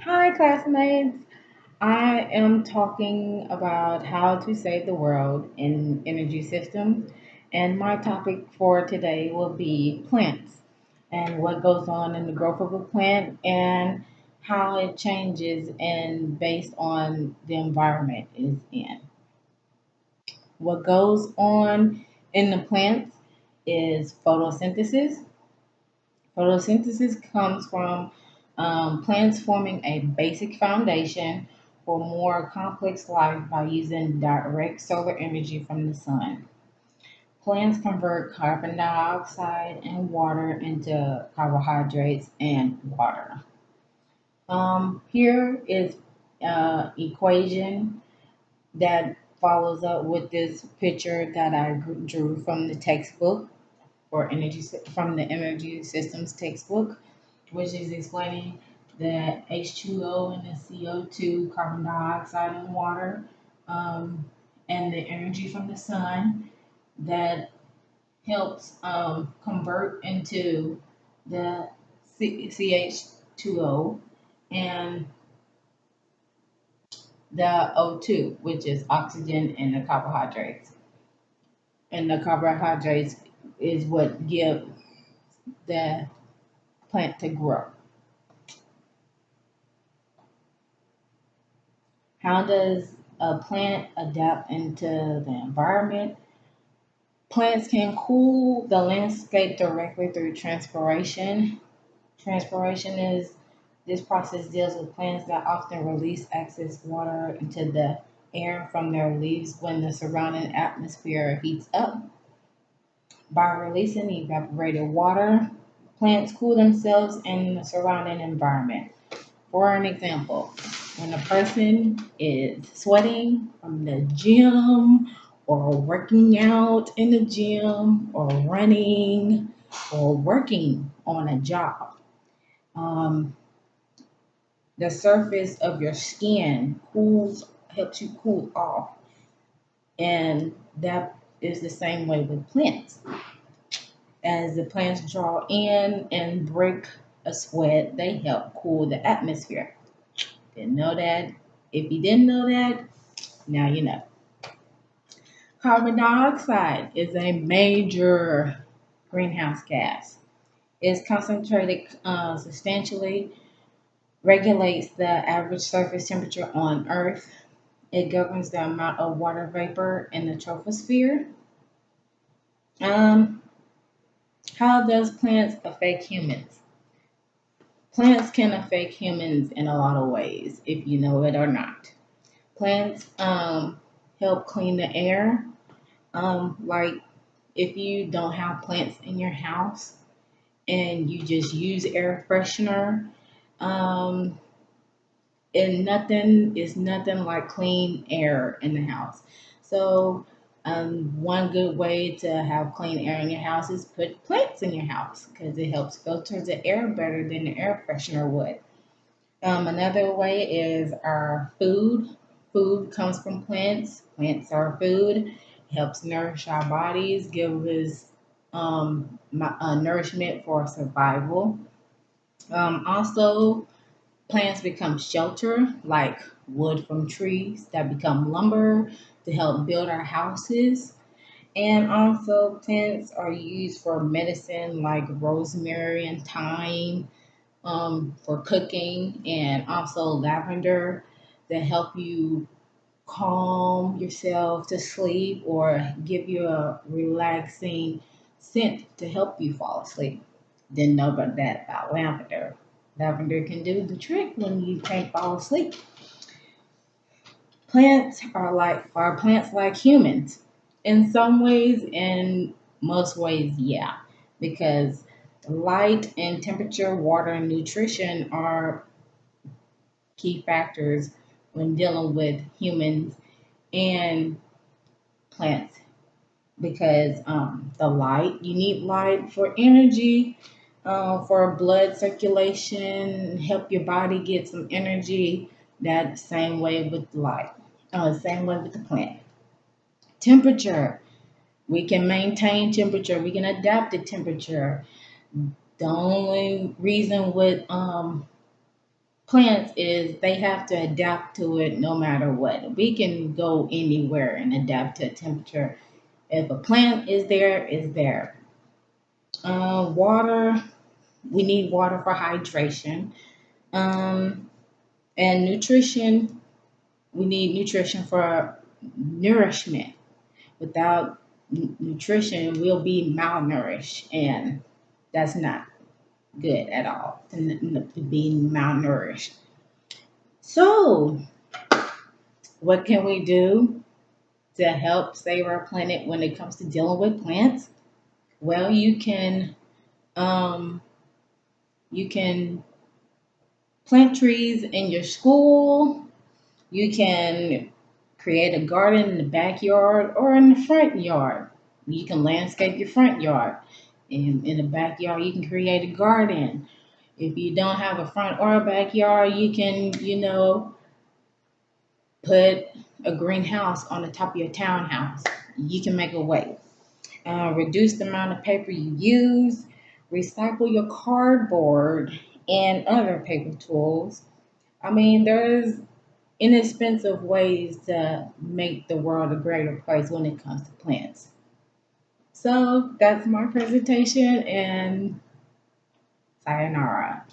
Hi, classmates. I am talking about how to save the world in energy systems, and my topic for today will be plants and what goes on in the growth of a plant and how it changes and based on the environment is in. What goes on in the plants is photosynthesis. Photosynthesis comes from plants forming a basic foundation for more complex life by using direct solar energy from the sun. Plants convert carbon dioxide and water into carbohydrates and water. Here is equation that follows up with this picture that I drew from the textbook for from the energy systems textbook, which is explaining the H2O and the CO2, carbon dioxide and water, um, and the energy from the sun that helps convert into the CH2O and the O2, which is oxygen and the carbohydrates. And the carbohydrates is what give the plant to grow. How does a plant adapt into the environment? Plants can cool the landscape directly through transpiration. Transpiration is this process deals with plants that often release excess water into the air from their leaves when the surrounding atmosphere heats up. By releasing evaporated water, plants cool themselves and the surrounding environment. For an example, when a person is sweating from the gym or working out in the gym or running or working on a job, um, the surface of your skin helps you cool off. And that is the same way with plants. As the plants draw in and break a sweat, they help cool the atmosphere. Didn't know that. If you didn't know that, now you know. Carbon dioxide is a major greenhouse gas. It's concentrated substantially, regulates the average surface temperature on Earth. It governs the amount of water vapor in the troposphere. Um, how does plants affect humans? Plants can affect humans in a lot of ways, if you know it or not. Plants help clean the air. Like if you don't have plants in your house and you just use air freshener, um, and nothing is nothing like clean air in the house. So, one good way to have clean air in your house is put plants in your house because it helps filter the air better than the air freshener would. Another way is our food. Food comes from plants. Plants are food. Helps nourish our bodies, give us nourishment for survival. Also, plants become shelter, like wood from trees that become lumber to help build our houses. And also, plants are used for medicine, like rosemary and thyme for cooking, and also lavender that help you calm yourself to sleep or give you a relaxing scent to help you fall asleep. Didn't know about that about lavender. Lavender can do the trick when you can't fall asleep. Plants like humans? In some ways, in most ways, yeah. Because light and temperature, water and nutrition are key factors when dealing with humans and plants because the light, you need light for energy, for blood circulation, help your body get some energy. That same way with light, same way with the plant. Temperature, we can maintain temperature, we can adapt the temperature. The only reason with plants is they have to adapt to it no matter what. We can go anywhere and adapt to temperature. If a plant is there, is there. Water, we need water for hydration. Um, and nutrition, we need nutrition for nourishment. Without nutrition, we'll be malnourished, and that's not good at all to be malnourished. So, what can we do to help save our planet when it comes to dealing with plants? Well, um, you can plant trees in your school. You can create a garden in the backyard or in the front yard. You can landscape your front yard. In the backyard, you can create a garden. If you don't have a front or a backyard, you can, put a greenhouse on the top of your townhouse. You can make a way. Reduce the amount of paper you use. Recycle your cardboard and other paper tools. I mean, there's inexpensive ways to make the world a greater place when it comes to plants. So that's my presentation, and sayonara.